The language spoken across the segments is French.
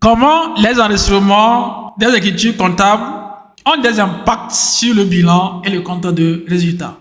Comment les enregistrements des écritures comptables ont des impacts sur le bilan et le compte de résultats.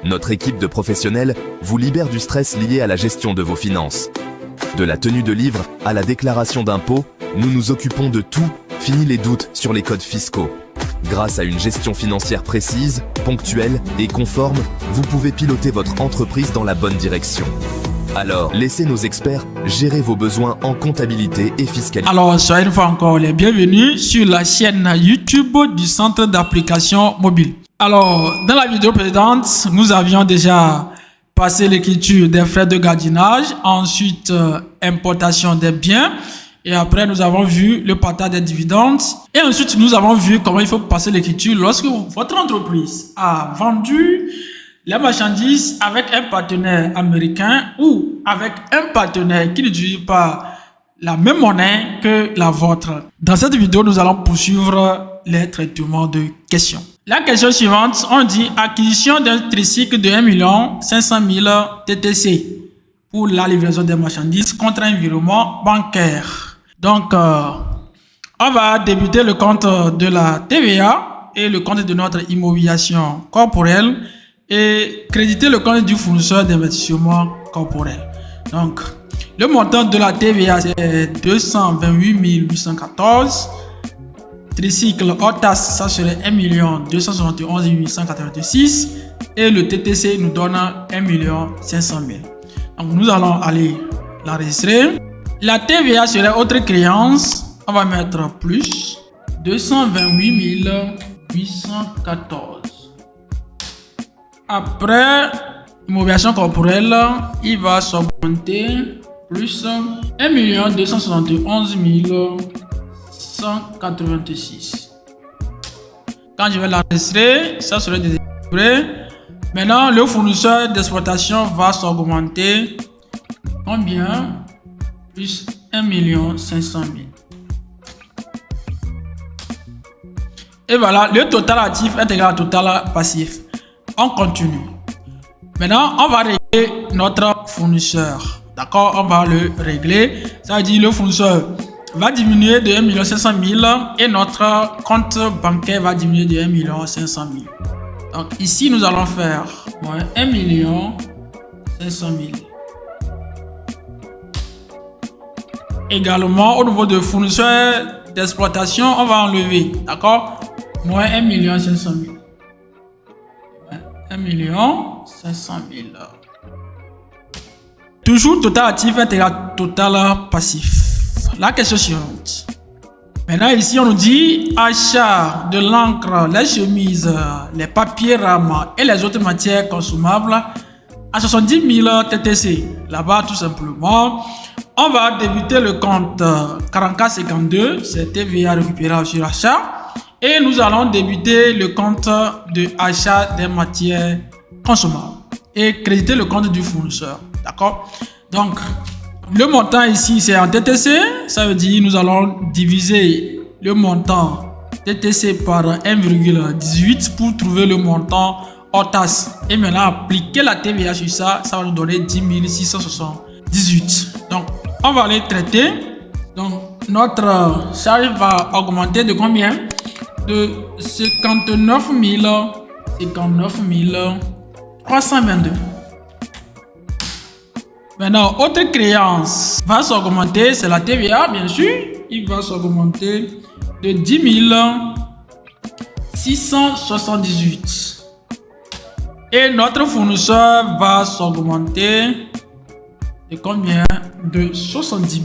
Notre équipe de professionnels vous libère du stress lié à la gestion de vos finances. De la tenue de livre à la déclaration d'impôts, nous nous occupons de tout, fini les doutes sur les codes fiscaux. Grâce à une gestion financière précise, ponctuelle et conforme, vous pouvez piloter votre entreprise dans la bonne direction. Alors, laissez nos experts gérer vos besoins en comptabilité et fiscalité. Alors, soyez une fois encore les bienvenus sur la chaîne YouTube du Centre d'application mobile. Alors, dans la vidéo précédente, nous avions déjà passé l'écriture des frais de gardiennage, ensuite importation des biens, et après nous avons vu le partage des dividendes, et ensuite nous avons vu comment il faut passer l'écriture lorsque votre entreprise a vendu les marchandises avec un partenaire américain ou avec un partenaire qui n'utilise pas la même monnaie que la vôtre. Dans cette vidéo, nous allons poursuivre les traitements de questions. La question suivante, on dit acquisition d'un tricycle de 1 500 000 TTC pour la livraison des marchandises contre un virement bancaire. Donc, on va débuter le compte de la TVA et le compte de notre immobilisation corporelle et créditer le compte du fournisseur d'investissement corporel. Donc, le montant de la TVA c'est 228 814. Tricycle hors taxe, ça serait 1 271 886. Et le TTC nous donne 1 500 000. Donc, nous allons aller l'enregistrer. La TVA serait autre créance. On va mettre plus 228 814. Après, immobilisation corporelle, il va s'augmenter plus 1 271 186. Quand je vais l'enregistrer, ça serait déséquilibré. Maintenant, le fournisseur d'exploitation va s'augmenter. Combien? Plus 1 500 000. Et voilà, le total actif est égal au total passif. On continue. Maintenant, on va régler notre fournisseur. D'accord? On va le régler. Ça veut dire le fournisseur va diminuer de 1 500 000 et notre compte bancaire va diminuer de 1 500 000. Donc ici, nous allons faire moins 1 500 000. Également, au niveau de fournisseur d'exploitation, on va enlever. D'accord? Moins 1 500 000. 1 500 000. Toujours total actif est égal à total passif. La question suivante. Maintenant ici on nous dit achat de l'encre, les chemises, les papiers rames et les autres matières consommables à 70 000 TTC. Là-bas tout simplement, on va débuter le compte 4452, c'est TVA récupérable sur achat. Et nous allons débuter le compte de achat des matières consommables et créditer le compte du fournisseur. D'accord? Donc, le montant ici, c'est en TTC. Ça veut dire nous allons diviser le montant TTC par 1,18 pour trouver le montant hors taxe. Et maintenant, appliquer la TVA sur ça, ça va nous donner 10 678. Donc, on va aller traiter. Donc, notre charge va augmenter de combien? De 59 322. Maintenant, autre créance va s'augmenter, c'est la TVA bien sûr. Il va s'augmenter de 10 678. Et notre fournisseur va s'augmenter de combien? De 70 000.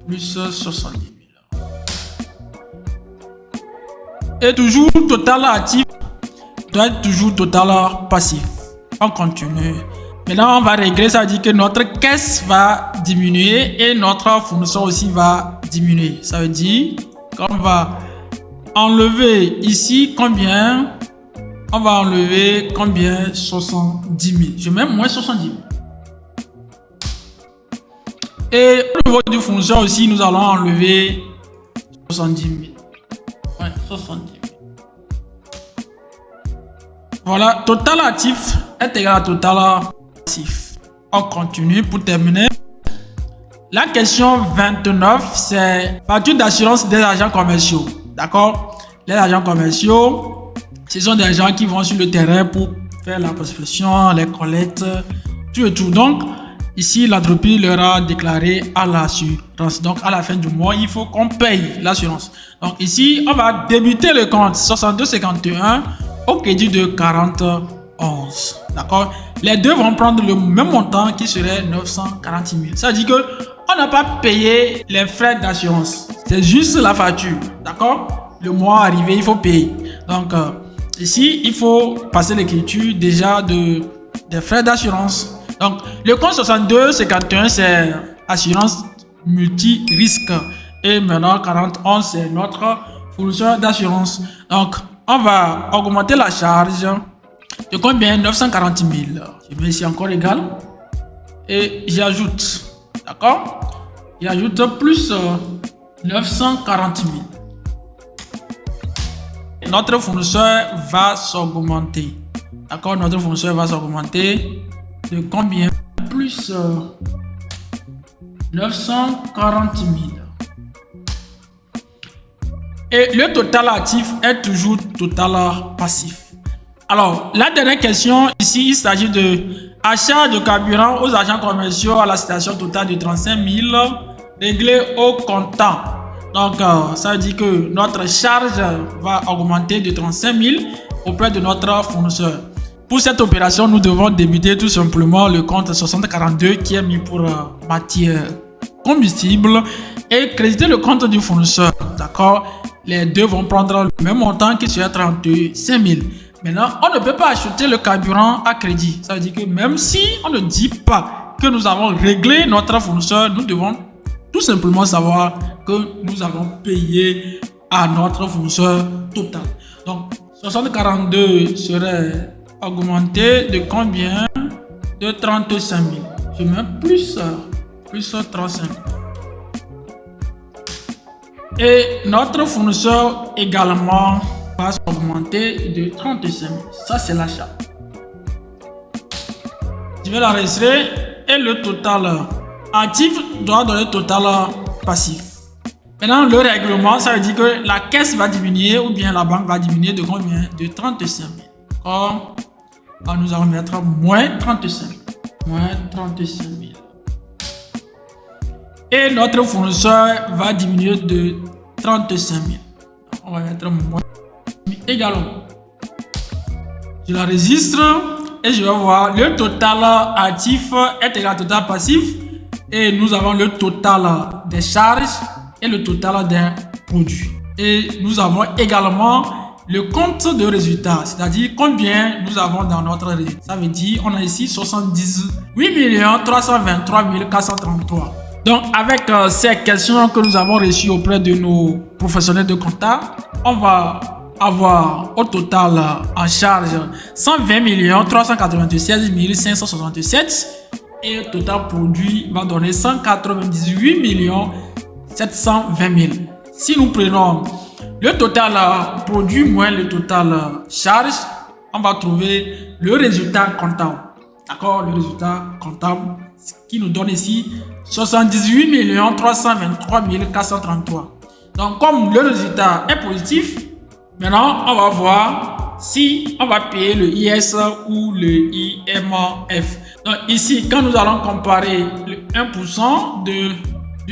Plus 70 000. Et toujours total actif doit être toujours total passif. On continue. Maintenant, on va régler, ça veut dire que notre caisse va diminuer et notre fournisseur aussi va diminuer. Ça veut dire qu'on va enlever ici combien? On va enlever combien? 70 000. Je mets moins 70 000. Et au niveau du fournisseur aussi, nous allons enlever 70 000. Ouais, 70 000. Voilà, total actif est égal à total passif. On continue pour terminer. La question 29, c'est facture d'assurance des agents commerciaux. D'accord? Les agents commerciaux, ce sont des gens qui vont sur le terrain pour faire la prospection, les collectes, tout et tout. Donc, ici, l'entreprise leur a déclaré à l'assurance. Donc, à la fin du mois, il faut qu'on paye l'assurance. Donc, ici, on va débuter le compte 6251 au crédit de 4011. D'accord? Les deux vont prendre le même montant qui serait 940 000. Ça veut dire qu'on n'a pas payé les frais d'assurance. C'est juste la facture. D'accord? Le mois arrivé, il faut payer. Donc, ici, il faut passer l'écriture déjà des frais d'assurance. Donc, le compte 6251, c'est assurance multi-risque. Et maintenant, 41, c'est notre fournisseur d'assurance. Donc, on va augmenter la charge de combien? 940 000. Je mets ici encore égal. Et j'ajoute. D'accord? J'ajoute plus 940 000. Notre fournisseur va s'augmenter. D'accord? Notre fournisseur va s'augmenter de combien? Plus 940 000. Et le total actif est toujours total passif. Alors, la dernière question, ici, il s'agit de achat de carburant aux agents commerciaux à la station totale de 35 000 réglé au comptant. Donc, ça veut dire que notre charge va augmenter de 35 000 auprès de notre fournisseur. Pour cette opération, nous devons débuter tout simplement le compte 6042 qui est mis pour matière combustible et créditer le compte du fournisseur. D'accord? Les deux vont prendre le même montant qui serait 35 000. Maintenant, on ne peut pas acheter le carburant à crédit. Ça veut dire que même si on ne dit pas que nous avons réglé notre fournisseur, nous devons tout simplement savoir que nous avons payé à notre fournisseur total. Donc, 6042 serait augmenté de combien? De 35 000. Je mets plus 35 000. Et notre fournisseur également va augmenter de 35 000. Ça, c'est l'achat. Je vais l'enregistrer et le total actif doit donner le total passif. Maintenant, le règlement, ça veut dire que la caisse va diminuer ou bien la banque va diminuer de combien? De 35 000. Or, nous allons mettre moins 35 000. Moins 35 000. Et notre fournisseur va diminuer de 35 000. On va mettre moins également. Je l'enregistre et je vais voir le total actif est égal au total passif. Et nous avons le total des charges et le total des produits. Et nous avons également le compte de résultat, c'est-à-dire combien nous avons dans notre résultat. Ça veut dire on a ici 78 323 433. Donc avec ces questions que nous avons reçues auprès de nos professionnels de compta, on va avoir au total en charge 120 396 567 et le total produit va donner 198 720 000. Si nous prenons le total produit moins le total charge, on va trouver le résultat comptable. D'accord? Le résultat comptable qui nous donne ici 78 323 433. Donc, comme le résultat est positif, maintenant, on va voir si on va payer le IS ou le IMF. Donc, ici, quand nous allons comparer le 1% du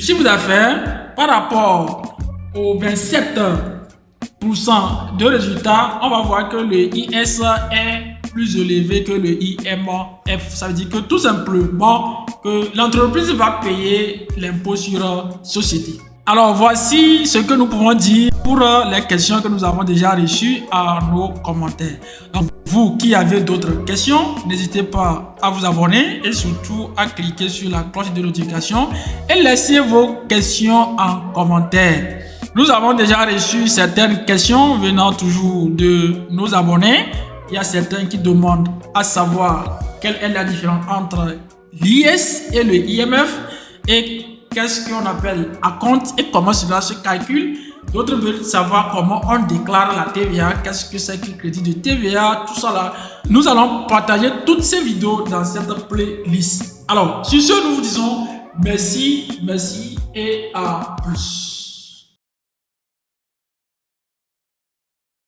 chiffre d'affaires par rapport au 27% de résultat, on va voir que le IS est plus élevé que le IMF. Ça veut dire que tout simplement que l'entreprise va payer l'impôt sur société. Alors voici ce que nous pouvons dire pour les questions que nous avons déjà reçues à nos commentaires. Donc vous qui avez d'autres questions, n'hésitez pas à vous abonner et surtout à cliquer sur la cloche de notification et laissez vos questions en commentaire. Nous avons déjà reçu certaines questions venant toujours de nos abonnés. Il y a certains qui demandent à savoir quelle est la différence entre l'IS et le IMF et qu'est-ce qu'on appelle acompte et comment cela se calcule. D'autres veulent savoir comment on déclare la TVA, qu'est-ce que c'est que le crédit de TVA, tout ça là. Nous allons partager toutes ces vidéos dans cette playlist. Alors, sur ce, nous vous disons Merci et à plus.